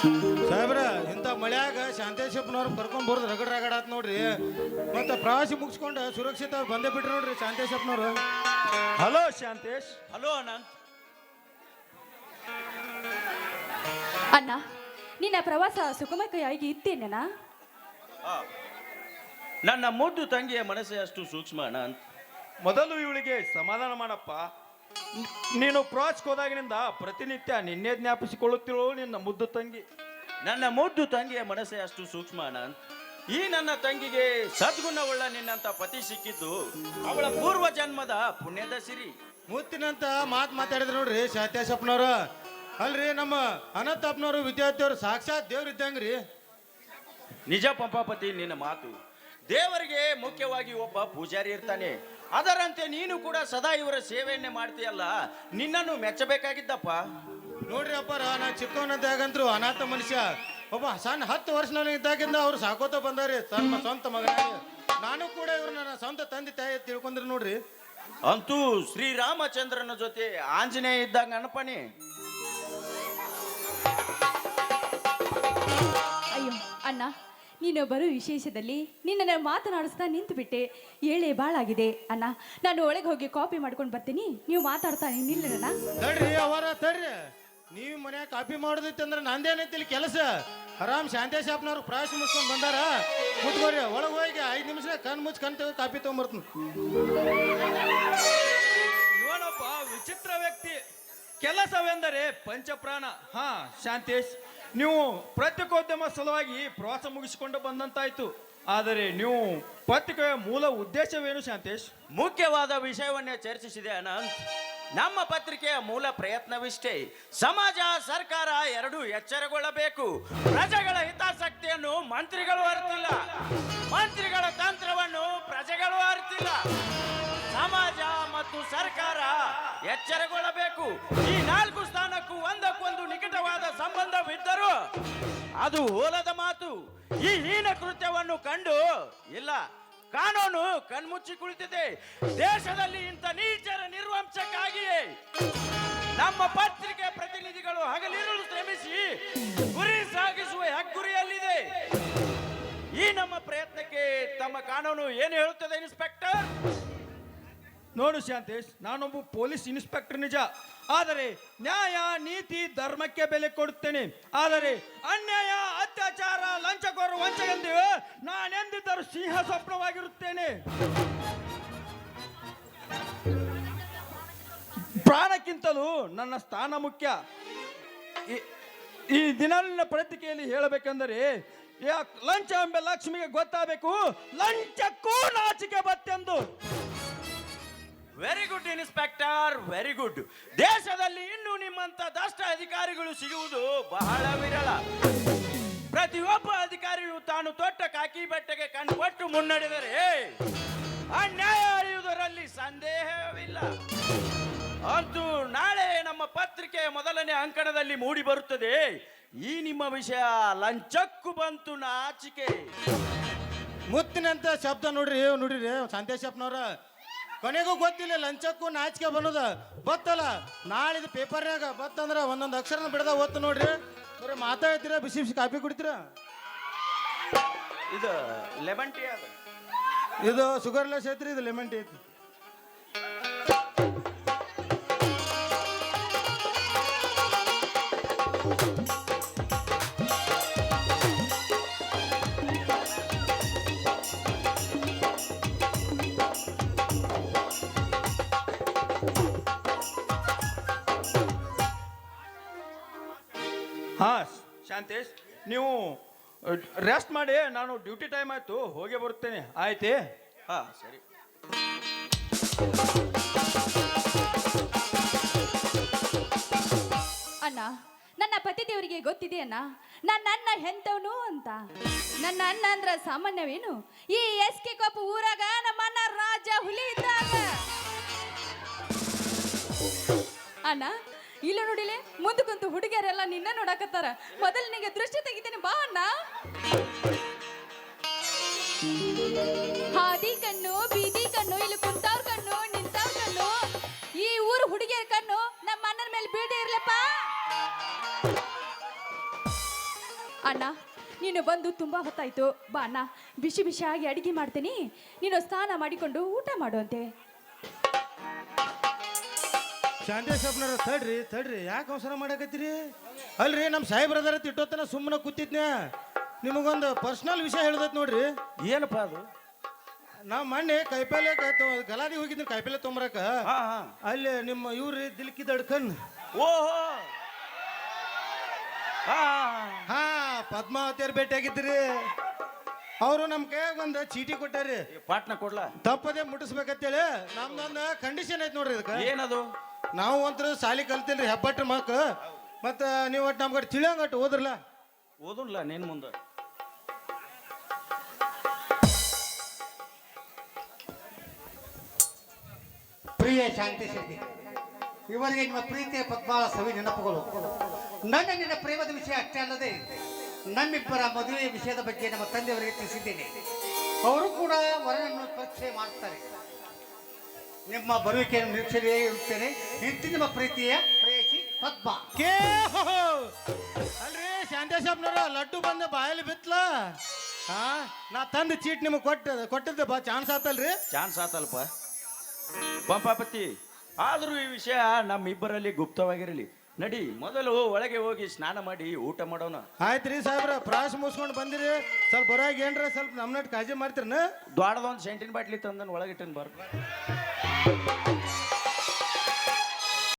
ಸಾಹೇಬ್ರ ಇಂಥ ಮಳ್ಯಾಗ ಶಾಂತೇಶಪ್ಪನವ್ರು ಕರ್ಕೊಂಡ್ ಬರೋದು ರಗಡ್ ರಗಡ್ ಆತ್ ನೋಡ್ರಿ. ಮತ್ತೆ ಪ್ರವಾಸಿ ಮುಗಿಸ್ಕೊಂಡು ಸುರಕ್ಷಿತ ಬಂದೇ ಬಿಟ್ರಿ ನೋಡ್ರಿ ಶಾಂತೇಶಪ್ಪನವ್ರು. ಹಲೋ ಶಾಂತೇಶ್. ಹಲೋ ಅನಂತ್. ಅಣ್ಣ, ನಿನ್ನ ಪ್ರವಾಸ ಸುಖಮಯವಾಗಿ ಇತ್ತೇನೇನಾ? ನನ್ನ ಮುದ್ದು ತಂಗಿಯ ಮನಸ್ಸೇ ಅಷ್ಟು ಸೂಕ್ಷ್ಮ ಅನಂತ್. ಮೊದಲು ಇವಳಿಗೆ ಸಮಾಧಾನ ಮಾಡಪ್ಪ. ನೀನು ಪ್ರವಾಸಕ್ಕೆ ಹೋದಾಗಿನಿಂದ ಪ್ರತಿನಿತ್ಯ ನಿನ್ನೆ ಜ್ಞಾಪಿಸಿಕೊಳ್ಳುತ್ತಿರೋ ನಿನ್ನ ಮುದ್ದು ತಂಗಿ. ನನ್ನ ಮುದ್ದು ತಂಗಿಯ ಮನಸ್ಸೇ ಅಷ್ಟು ಸೂಕ್ಷ್ಮ ಅನಂತ್. ಈ ನನ್ನ ತಂಗಿಗೆ ಸದ್ಗುಣವುಳ್ಳ ನಿನ್ನಂತ ಪತಿ ಸಿಕ್ಕಿದ್ದು ಅವಳ ಪೂರ್ವ ಜನ್ಮದ ಪುಣ್ಯದ ಸಿರಿ. ಮುತ್ತಿನಂತ ಮಾತಾಡಿದ್ರು ನೋಡ್ರಿ ಶಾಂತೇಶಪ್ಪನವ್ರು. ಅಲ್ರಿ ನಮ್ಮ ಅನಂತಪ್ಪನವರು ವಿದ್ಯಾರ್ಥಿಯವರು ಸಾಕ್ಷಾತ್ ದೇವ್ರ ಇದ್ದಂಗ್ರಿ. ನಿಜ ಪಂಪಾಪತಿ ನಿನ್ನ ಮಾತು. ದೇವರಿಗೆ ಮುಖ್ಯವಾಗಿ ಒಬ್ಬ ಪೂಜಾರಿ ಇರ್ತಾನೆ. ಅದರಂತೆ ನೀನು ಕೂಡ ಸದಾ ಇವರ ಸೇವೆಯನ್ನೇ ಮಾಡ್ತೀಯಲ್ಲ, ನಿನ್ನನ್ನು ಮೆಚ್ಚಬೇಕಾಗಿದ್ದಪ್ಪ. ನೋಡ್ರಿ ಅಪ್ಪಾರ, ನಾ ಚಿಕ್ಕವನದ್ದಾಗಂತ್ರು ಅನಾಥ ಮನುಷ್ಯ ಒಬ್ಬ ಸಣ್ಣ 10 ವರ್ಷನಲ್ಲಿ ಇದ್ದಾಗಿಂದ ಅವ್ರು ಸಾಕೋತ ಬಂದಾರಿ ತಮ್ಮ ಸ್ವಂತ ಮಗನಾಗಿ. ನಾನು ಕೂಡ ಇವ್ರು ನನ್ನ ಸ್ವಂತ ತಂದೆ ತಾಯಿ ತಿಳ್ಕೊಂಡ್ರಿ ನೋಡ್ರಿ. ಅಂತೂ ಶ್ರೀರಾಮಚಂದ್ರನ ಜೊತೆ ಆಂಜನೇಯ ಇದ್ದಂಗ ಅನಪಣಿ. ಅಯ್ಯೋ ಅಣ್ಣ, ನೀನು ಬರೋ ವಿಶೇಷದಲ್ಲಿ ನಿನ್ನನ್ನು ಮಾತನಾಡಿಸ್ತಾ ನಿಂತು ಬಿಟ್ಟೆ. ಏಳೆ ಬಾಳಾಗಿದೆ ಅಣ್ಣ. ನಾನು ಒಳಗೆ ಹೋಗಿ ಕಾಪಿ ಮಾಡ್ಕೊಂಡು ಬರ್ತೀನಿ, ನೀವು ಮಾತಾಡ್ತಾ ನಿಲ್ಲಣ್ಣ. ತಡ್ರಿ ಅವರ ತಡ್ರಿ, ನೀವು ಮನ್ಯಾಗ ಕಾಪಿ ಮಾಡೋದೈತೆ ಅಂದ್ರೆ ನಂದೇನೈತಿ ಇಲ್ಲಿ ಕೆಲಸ. ಆರಾಮ್ ಶಾಂತೇಶಪ್ಪನವ್ರು ಪ್ರವಾಸ ಮುಗಿಸ್ಕೊಂಡು ಬಂದಾರ. ಕೂತ್ಕೋರಿ, ಒಳಗೆ ಹೋಗಿ 5 ನಿಮಿಷ ಕಣ್ ಮುಚ್ಚಿ ಕಣ್ ತೆಗೆದು ಕಾಪಿ ತೊಗೊಂಬರ್ತೀನಿ. ಇವನೊಬ್ಬ ವಿಚಿತ್ರ ವ್ಯಕ್ತಿ. ಕೆಲಸವೆಂದರೆ ಪಂಚಪ್ರಾಣ. ಹಾ ಶಾಂತೇಶ್, ನೀವು ಪತ್ರಿಕೋದ್ಯಮ ಸಲುವಾಗಿ ಪ್ರವಾಸ ಮುಗಿಸಿಕೊಂಡು ಬಂದಂತಾಯ್ತು. ಆದರೆ ನೀವು ಪತ್ರಿಕೆಯ ಮೂಲ ಉದ್ದೇಶವೇನು ಶಾಂತೇಶ್? ಮುಖ್ಯವಾದ ವಿಷಯವನ್ನೇ ಚರ್ಚಿಸಿದೆ ಅನಂತ್. ನಮ್ಮ ಪತ್ರಿಕೆಯ ಮೂಲ ಪ್ರಯತ್ನವಿಷ್ಟೇ. ಸಮಾಜ ಸರ್ಕಾರ ಎರಡೂ ಎಚ್ಚರಗೊಳ್ಳಬೇಕು. ಪ್ರಜೆಗಳ ಹಿತಾಸಕ್ತಿಯನ್ನು ಮಂತ್ರಿಗಳು ಅರಿತಿಲ್ಲ, ಮಂತ್ರಿಗಳ ತಂತ್ರವನ್ನು ಪ್ರಜೆಗಳು ಅರಿತಿಲ್ಲ. ಸಮಾಜ ಮತ್ತು ಸರ್ಕಾರ ಎಚ್ಚರಗೊಳ್ಳಬೇಕು. ಈ 4 ಸ್ಥಾನಕ್ಕೂ ಒಂದಕ್ಕೊಂದು ನಿಕಟವಾದ ಸಂಬಂಧವಿದ್ದರೂ ಅದು ಹೋಲದ ಮಾತು. ಈ ಹೀನ ಕೃತ್ಯವನ್ನು ಕಂಡು ಇಲ್ಲ, ಕಾನೂನು ಕಣ್ಮುಚ್ಚಿ ಕುಳಿತಿದೆ. ದೇಶದಲ್ಲಿ ಇಂಥ ನೀಚರ ನಿರ್ವಂಶಕ್ಕಾಗಿಯೇ ನಮ್ಮ ಪತ್ರಿಕೆ ಪ್ರತಿನಿಧಿಗಳು ಹಗಲಿರುಳು ಶ್ರಮಿಸಿ ಗುರಿ ಸಾಗಿಸುವ ಹೆಗ್ಗುರಿಯಲ್ಲಿದೆ. ಈ ನಮ್ಮ ಪ್ರಯತ್ನಕ್ಕೆ ತಮ್ಮ ಕಾನೂನು ಏನು ಹೇಳುತ್ತದೆ ಇನ್ಸ್ಪೆಕ್ಟರ್? ನೋಡು ಶಾಂತೇಶ್, ನಾನೊಬ್ಬ ಪೊಲೀಸ್ ಇನ್ಸ್ಪೆಕ್ಟರ್ ನಿಜ. ಆದರೆ ನ್ಯಾಯ ನೀತಿ ಧರ್ಮಕ್ಕೆ ಬೆಲೆ ಕೊಡುತ್ತೇನೆ. ಆದರೆ ಅನ್ಯಾಯ ಅತ್ಯಾಚಾರ ಲಂಚಕೋರ ವಂಚನೆಂದಿವೆ ನಾನೆಂದಿದ್ದರೂ ಸಿಂಹ ಸ್ವಪ್ನವಾಗಿರುತ್ತೇನೆ. ಪ್ರಾಣಕ್ಕಿಂತಲೂ ನನ್ನ ಸ್ಥಾನ ಮುಖ್ಯ. ಈ ದಿನಾಲಿನ ಪತ್ರಿಕೆಯಲ್ಲಿ ಹೇಳಬೇಕೆಂದರೆ ಲಂಚ ಎಂಬ ಲಕ್ಷ್ಮಿಗೆ ಗೊತ್ತಾಗಬೇಕು, ಲಂಚಕ್ಕೂ ನಾಚಿಕೆ ಬತ್ತೆಂದು. Very good inspector, very good. ದೇಶದಲ್ಲಿ ಇನ್ನೂ ನಿಮ್ಮಂತ ದಷ್ಟ ಅಧಿಕಾರಿಗಳು ಸಿಗುವುದು ಬಹಳ ವಿರಳ. ಪ್ರತಿಯೊಬ್ಬ ಅಧಿಕಾರಿಯು ತಾನು ತೊಟ್ಟ ಕಾಕಿ ಬಟ್ಟೆಗೆ ಕಣ್ಪಟ್ಟು ಮುನ್ನಡೆದರೆ ಅನ್ಯಾಯ ಅರಿಯುವುದರಲ್ಲಿ ಸಂದೇಹವಿಲ್ಲ. ಅಂತೂ ನಾಳೆ ನಮ್ಮ ಪತ್ರಿಕೆಯ ಮೊದಲನೇ ಅಂಕಣದಲ್ಲಿ ಮೂಡಿ ಬರುತ್ತದೆ ಈ ನಿಮ್ಮ ವಿಷಯ. ಲಂಚಕ್ಕೂ ಬಂತು ನಾಚಿಕೆ. ಮುತ್ತಿನಂತ ಶಬ್ದ ನೋಡ್ರಿ ಶಾಂತೇಶಪ್ಪನವ್ರ. ಕೊನೆಗೂ ಗೊತ್ತಿಲ್ಲ ಲಂಚಕ್ಕೂ ನಾಚಿಕೆ ಬನ್ನೋದ ಬತ್ತಲ್ಲ. ನಾಳಿದ ಪೇಪರ್ನಾಗ ಬತ್ತಂದ್ರ ಒಂದೊಂದು ಅಕ್ಷರನ ಬಿಡದ ಓದ್ತು ನೋಡ್ರಿ. ಬರೀ ಮಾತಾಡ್ತೀರಾ, ಬಿಸಿ ಬಿಸಿ ಕಾಪಿ ಕುಡಿತೀರಾ? ಇದು ಲೆಮನ್ ಟೀ ಅದ. ಇದು ಶುಗರ್ಲೆಸ್ ಐತ್ರಿ, ಇದು ಲೆಮನ್ ಟೀ ಐತಿ. ಹಾ ಶಾಂತೇಶ್, ನೀವು ರೆಸ್ಟ್ ಮಾಡಿ. ನಾನು ಡ್ಯೂಟಿ ಟೈಮ್ ಆಯ್ತು, ಹೋಗಿ ಬರುತ್ತೇನೆ. ಆಯ್ತೇ? ಹಾ ಸರಿ. ಅಣ್ಣ, ನನ್ನ ಪತಿ ದೇವರಿಗೆ ಗೊತ್ತಿದೆ ಅಣ್ಣ, ನನ್ನ ಅಣ್ಣ ಎಂತವನು ಅಂತ. ನನ್ನ ಅಣ್ಣ ಅಂದ್ರ ಸಾಮಾನ್ಯವೇನು? ಈ SK ಕೊಪ್ಪ ಊರಾಗ ನಮ್ಮ ಅಣ್ಣ ರಾಜ ಹುಲಿ ಇದ್ದಾಗ. ಅಣ್ಣ ಇಲ್ಲ ನೋಡಿಲೆ, ಮುಂದಕ್ಕಂತೂ ಹುಡುಗಿಯರೆಲ್ಲ ನಿನ್ನ ನೋಡಕತ್ತಾರ. ಮೊದಲು ನಿನಗೆ ದೃಷ್ಟಿ ತೆಗಿತೇನೆ, ಬಾ ಅಣ್ಣ. ಹಾದಿ ಕಣ್ಣು, ಬೀದಿ ಕಣ್ಣು, ಇಲ್ಲಿ ಕುಂತವ್ರ ಕಣ್ಣು, ನಿಂತವ್ರ ಕಣ್ಣು, ಈ ಊರು ಹುಡುಗಿಯರ ಕಣ್ಣು ನಮ್ಮ ಅಣ್ಣನ ಮೇಲೆ ಬೀಳದೆ ಇರ್ಲಪ್ಪ. ಅಣ್ಣ ನೀನು ಬಂದು ತುಂಬ ಹೊತ್ತಾಯ್ತು, ಬಾ ಅಣ್ಣ ಬಿಸಿ ಬಿಸಿಯಾಗಿ ಅಡಿಗೆ ಮಾಡ್ತೀನಿ, ನೀನು ಸ್ನಾನ ಮಾಡಿಕೊಂಡು ಊಟ ಮಾಡುವಂತೆ. ಶಾಂತೇಶಪ್ಪನವ್ರ ತಡ್ರಿ ಯಾಕೆ ಅವಸರ ಮಾಡಕತ್ತೀರಿ? ಅಲ್ರಿ ನಮ್ಮ ಸಾಹೇಬ್ರದಾರ ತಿಟ್ಟೋತನ ಸುಮ್ಮನೆ ಕೂತಿದ್ನ್ಯಾ, ನಿಮಗೊಂದು ಪರ್ಸನಲ್ ವಿಷಯ ಹೇಳ್ದೈತೆ ನೋಡ್ರಿ. ಏನಪ್ಪ ಅದು? ನಾವು ಮೊನ್ನೆ ಕೈಪಲ್ಲೆ ಗಲಾದಿ ಹೋಗಿದ್ನಿ ಕೈಪಲ್ಲೆ ತೊಂಬರಕ. ಹಾ ಹಾ. ಅಲ್ಲಿ ನಿಮ್ಮ ಇವ್ರಿ ದಿಲ್ಕಿ ದಡ್ಕನ್ ಓಹೋ, ಹಾ ಹಾ ಪದ್ಮಾವತಿಯವ್ರು ಭೇಟಿಯಾಗಿದ್ರಿ. ಅವರು ನಮ್ಮ ಕೈಯಾಗ ಒಂದು ಚೀಟಿ ಕೊಟ್ಟಾರಿ, ಪಾಟ್ನ ಕೊಡ್ಲಾ? ತಪ್ಪದೇ ಮುಟ್ಟಿಸ್ಬೇಕಂತೇಳಿ. ನಮ್ದೊಂದು ಕಂಡೀಷನ್ ಐತೆ ನೋಡ್ರಿ ಇದಕ್ಕೆ. ಏನದು? ನಾವು ಒಂಥರ ಸಾಲಿ ಕಲ್ತಿಲ್ರಿ ಹೆಬ್ಬಟ್ರ ಮಕ್ಳು, ಮತ್ತು ನೀವು ಒಟ್ಟು ನಮ್ಗಟ್ಟು ತಿಳಿಯಂಗಟ್ಟು ಓದ್ರಲ್ಲ. ಓದಲ್ಲ ನೀನ್ ಮುಂದೆ. ಪ್ರಿಯ ಶಾಂತಿ ಶೆಟ್ಟಿ, ಇವರಿಗೆ ನಿಮ್ಮ ಪ್ರೀತಿಯ ಪದ್ಮಾಳ ಸವಿ ನೆನಪುಗಳು. ನನ್ನ ನಿನ್ನ ಪ್ರೇಮದ ವಿಷಯ ಅಷ್ಟೇ ಅಲ್ಲದೆ ನಮ್ಮಿಬ್ಬರ ಮದುವೆಯ ವಿಷಯದ ಬಗ್ಗೆ ನಮ್ಮ ತಂದೆಯವರಿಗೆ ತಿಳಿಸಿದ್ದೇನೆ. ಅವರು ಕೂಡ ವರನನ್ನು ಪರೀಕ್ಷೆ ಮಾಡ್ತಾರೆ. ನಿಮ್ಮ ಬರುವಿಕೆಯನ್ನು ನಿರೀಕ್ಷೆಯೇ ಇರುತ್ತೇನೆ. ಇಂತಿ ನಿಮ್ಮ ಪ್ರೀತಿಯ ಪ್ರೇಯಸಿ ಪದ್ಮ. ಕೇ ಅಲ್ರಿ ಶಾಂತೇಶಪ್ಪನವ್ರ ಲಡ್ಡು ಬಂದ ಬಾಯಲ್ಲಿ ಬಿತ್ಲ. ಹಾ ನಾ ತಂದು ಚೀಟ್ ನಿಮಗೆ ಕೊಟ್ಟಿದ್ದೆ ಬಾ ಚಾನ್ಸ್ ಆತಲ್ರಿ. ಚಾನ್ಸ್ ಆತಲ್ಪ ಪಂಪಾಪತಿ. ಆದರೂ ಈ ವಿಷಯ ನಮ್ಮಿಬ್ಬರಲ್ಲಿ ಗುಪ್ತವಾಗಿರಲಿ. ನಡಿ, ಮೊದಲು ಒಳಗೆ ಹೋಗಿ ಸ್ನಾನ ಮಾಡಿ ಊಟ ಮಾಡೋಣ. ಆಯ್ತ್ರಿ ಸಾಹೇಬ್ರ, ಪ್ರಾಸ್ ಮುಗಿಸ್ಕೊಂಡು ಬಂದಿರಿ. ಸ್ವಲ್ಪ ಹೊರಗೆ ಏನ್ರ ಸ್ವಲ್ಪ ನಮ್ಮನಟ್ಟು ಕಾಳಜಿ ಮಾಡ್ತೀರನ. ದ್ವಾಡದೊಂದು ಸೆಂಟಿನ ಬಾಟ್ಲಿ ತಂದನ್ ಒಳಗಿಟ್ಟನ್ ಬಾರ.